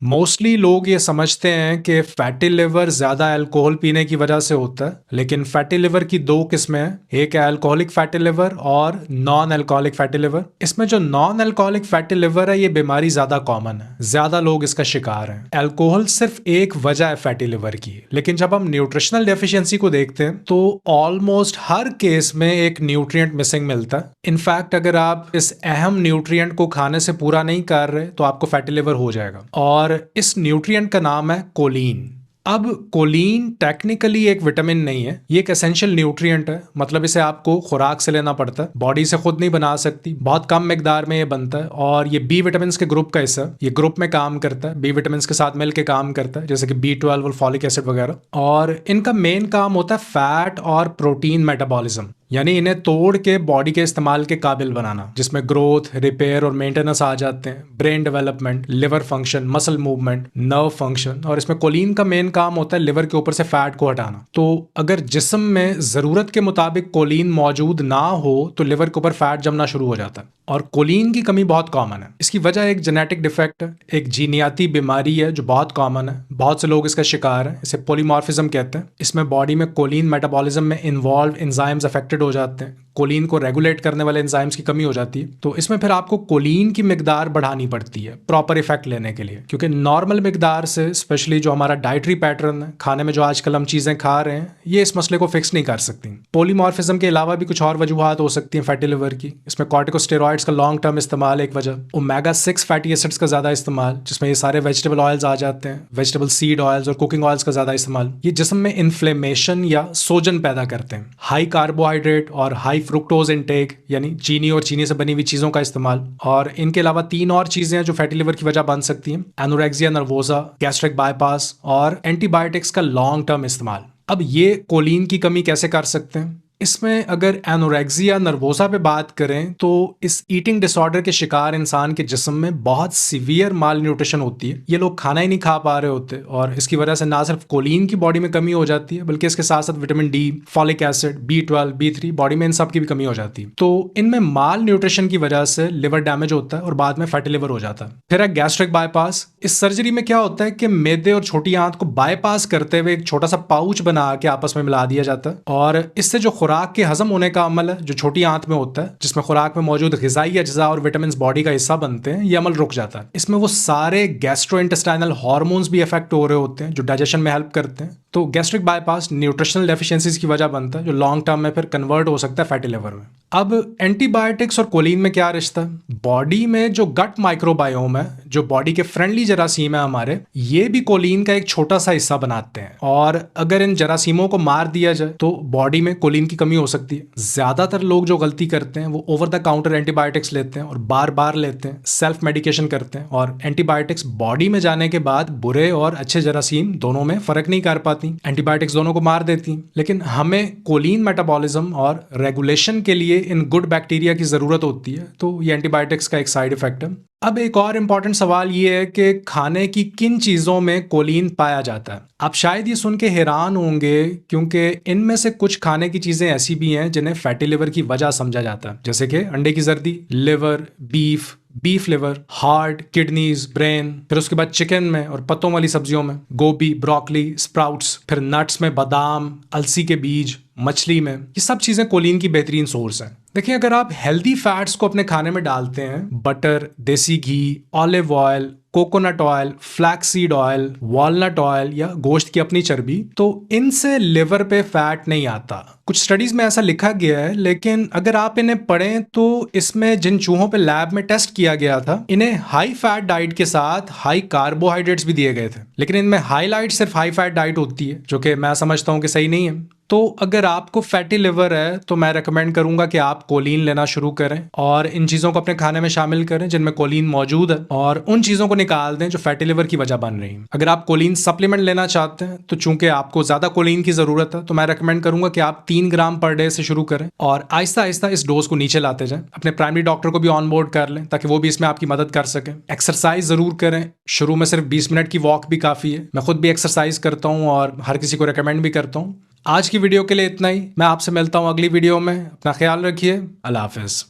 Mostly लोग ये समझते हैं कि फैटी लिवर ज्यादा अल्कोहल पीने की वजह से होता है, लेकिन फैटी लिवर की दो किस्में हैं। एक है अल्कोहलिक फैटी लिवर और नॉन अल्कोहलिक फैटी लिवर। इसमें जो नॉन अल्कोहलिक फैटी लिवर है, ये बीमारी ज्यादा कॉमन है, ज्यादा लोग इसका शिकार हैं। अल्कोहल सिर्फ एक वजह है फैटी लिवर की, लेकिन जब हम न्यूट्रिशनल डेफिशिएंसी को देखते हैं तो ऑलमोस्ट हर केस में एक न्यूट्रिएंट मिसिंग मिलता है। इनफैक्ट अगर आप इस अहम न्यूट्रिएंट को खाने से पूरा नहीं कर रहे तो आपको फैटी लिवर हो जाएगा, और इस न्यूट्रिएंट का नाम है कोलीन। अब कोलीन टेक्निकली एक विटामिन नहीं है, ये एक एसेंशियल न्यूट्रिएंट है। मतलब इसे आपको खुराक से लेना पड़ता है, बॉडी से खुद नहीं बना सकती, बहुत कम मिकदार में ये बनता है। और ये बी विटामिन के ग्रुप का हिस्सा, ये ग्रुप में काम करता है, बी विटामिन के साथ मिलकर काम करता है, जैसे कि B12 और फॉलिक एसिड वगैरह। और इनका मेन काम होता है फैट और प्रोटीन मेटाबॉलिज्म, यानी इन्हें तोड़ के बॉडी के इस्तेमाल के काबिल बनाना, जिसमें ग्रोथ, रिपेयर और मेंटेनेंस आ जाते हैं, brain development, liver function, muscle movement, nerve function. और इसमें कोलीन का मेन काम होता है लिवर के ऊपर से फैट को हटाना। तो अगर जिस्म में जरूरत के मुताबिक कोलीन मौजूद ना हो तो लिवर के ऊपर फैट जमना शुरू हो जाता है। और कोलीन की कमी बहुत कॉमन है। इसकी वजह एक जेनेटिक डिफेक्ट है, एक जीनियाती बीमारी है जो बहुत कॉमन है, बहुत से लोग इसका शिकार हैं। इसे पॉलीमॉर्फिज्म कहते हैं। इसमें बॉडी में कोलीन मेटाबॉलिज्म में इन्वॉल्व एंजाइम्स अफेक्टेड हो जाते हैं, कोलीन को रेगुलेट करने वाले एंजाइम्स की कमी हो जाती है। तो इसमें फिर आपको कोलीन की मिकदार बढ़ानी पड़ती है प्रॉपर इफेक्ट लेने के लिए, क्योंकि नॉर्मल मिकदार से, स्पेशली जो हमारा डाइटरी पैटर्न है, खाने में जो आजकल हम चीजें खा रहे हैं, ये इस मसले को फिक्स नहीं कर सकती। पॉलीमॉर्फिज्म के अलावा भी कुछ और वजूहात हो सकती हैं फैटी लिवर की। इसमें कॉर्टिकोस्टेरॉइड्स का लॉन्ग टर्म इस्तेमाल एक वजह, ओमेगा 6 फैटी एसिड्स का ज्यादा इस्तेमाल, जिसमें ये सारे वेजिटेबल ऑयल्स आ जाते हैं, वेजिटेबल सीड ऑयल्स और कुकिंग ऑयल्स का ज्यादा इस्तेमाल, ये जिस्म में इन्फ्लेमेशन या सोजन पैदा करते हैं। हाई कार्बोहाइड्रेट और हाई फ्रुक्टोज इनटेक, यानी चीनी और चीनी से बनी हुई चीजों का इस्तेमाल। और इनके अलावा 3 और चीजें हैं जो फैटी लिवर की वजह बन सकती हैं: एनोरेक्सिया नर्वोसा, गैस्ट्रिक बाईपास और एंटीबायोटिक्स का लॉन्ग टर्म इस्तेमाल। अब ये कोलीन की कमी कैसे कर सकते हैं? इसमें अगर एनोरेक्सिया नर्वोसा पे बात करें तो इस ईटिंग डिसऑर्डर के शिकार इंसान के जिस्म में बहुत सीवियर माल न्यूट्रिशन होती है। ये लोग खाना ही नहीं खा पा रहे होते, और इसकी वजह से ना सिर्फ कोलीन की बॉडी में कमी हो जाती है, बल्कि इसके साथ साथ vitamin D, folic acid, B12, B3, body में इन सब की भी कमी हो जाती है। तो इनमें माल न्यूट्रिशन की वजह से लिवर डैमेज होता है और बाद में फैटी लिवर हो जाता है। फिर है गैस्ट्रिक बाईपास। इस सर्जरी में क्या होता है कि मैदे और छोटी आंत को बाईपास करते हुए एक छोटा सा पाउच बना के आपस में मिला दिया जाता है, और इससे जो खुराक के हजम होने का अमल है, जो छोटी आंत में होता है, जिसमें खुराक में मौजूद ग़िज़ाई अज्जा और विटामिन बॉडी का हिस्सा बनते हैं, ये अमल रुक जाता है। इसमें वो सारे गैस्ट्रोइंटेस्टाइनल हार्मोन्स भी इफेक्ट हो रहे होते हैं जो डाइजेशन में हेल्प करते हैं। तो गैस्ट्रिक बाईपास न्यूट्रिशनल डेफिशिएंसीज की वजह बनता है, जो लॉन्ग टर्म में फिर कन्वर्ट हो सकता है फैटी लिवर में। अब एंटीबायोटिक्स और कोलीन में क्या रिश्ता है? बॉडी में जो गट माइक्रोबायोम है, जो बॉडी के फ्रेंडली जरासीम है हमारे, ये भी कोलीन का एक छोटा सा हिस्सा बनाते हैं। और अगर इन जरासीमों को मार दिया जाए तो बॉडी में कोलीन की कमी हो सकती है। ज्यादातर लोग जो गलती करते हैं वो ओवर द काउंटर एंटीबायोटिक्स लेते हैं और बार बार लेते हैं, सेल्फ मेडिकेशन करते हैं, और एंटीबायोटिक्स बॉडी में जाने के बाद बुरे और अच्छे जरासीम दोनों में फर्क नहीं कर पाती, एंटीबायोटिक्स दोनों को मार देती हैं। लेकिन हमें कोलीन मेटाबॉलिज्म और रेगुलेशन के लिए इन गुड बैक्टीरिया की जरूरत होती है, तो ये एंटीबायोटिक्स का एक साइड इफेक्ट है। अब एक और इम्पॉर्टेंट सवाल ये है कि खाने की किन चीज़ों में कोलीन पाया जाता है। आप शायद ये सुन के हैरान होंगे, क्योंकि इनमें से कुछ खाने की चीज़ें ऐसी भी हैं जिन्हें फैटी लिवर की वजह समझा जाता है, जैसे कि अंडे की जर्दी, liver, beef liver, heart, kidneys, brain. फिर उसके बाद चिकन में और पत्तों वाली सब्जियों में गोभी, ब्रोकली, स्प्राउट्स। फिर नट्स में बादाम, अलसी के बीज, मछली में। ये सब चीज़ें कोलीन की बेहतरीन सोर्स हैं। देखिए, अगर आप हेल्दी फैट्स को अपने खाने में डालते हैं, butter, desi ghee, olive oil, coconut oil, flax seed oil, walnut oil या गोश्त की अपनी चर्बी, तो इनसे लिवर पे फैट नहीं आता। कुछ स्टडीज में ऐसा लिखा गया है, लेकिन अगर आप इन्हें पढ़ें तो इसमें जिन चूहों पे लैब में टेस्ट किया गया था, इन्हें हाई फैट डाइट के साथ हाई कार्बोहाइड्रेट्स भी दिए गए थे, लेकिन इनमें हाईलाइट सिर्फ हाई फैट डाइट होती है, जो कि मैं समझता हूँ कि सही नहीं है। तो अगर आपको फैटी लिवर है तो मैं रेकमेंड करूंगा कि आप कोलीन लेना शुरू करें और इन चीज़ों को अपने खाने में शामिल करें जिनमें कोलीन मौजूद है, और उन चीज़ों को निकाल दें जो फैटी लिवर की वजह बन रही हैं। अगर आप कोलीन सप्लीमेंट लेना चाहते हैं तो चूंकि आपको ज़्यादा कोलीन की ज़रूरत है, तो मैं रेकमेंड करूंगा कि आप 3 ग्राम पर डे से शुरू करें और आहिस्ता आहिस्ता इस डोज को नीचे लाते जाएं। अपने प्राइमरी डॉक्टर को भी ऑन बोर्ड कर लें ताकि वो भी इसमें आपकी मदद कर सकें। एक्सरसाइज ज़रूर करें, शुरू में सिर्फ 20 मिनट की वॉक भी काफ़ी है। मैं खुद भी एक्सरसाइज करता हूँ और हर किसी को रिकमेंड भी करता हूँ। आज की वीडियो के लिए इतना ही। मैं आपसे मिलता हूँ अगली वीडियो में। अपना ख्याल रखिए। अल्लाह हाफिज़।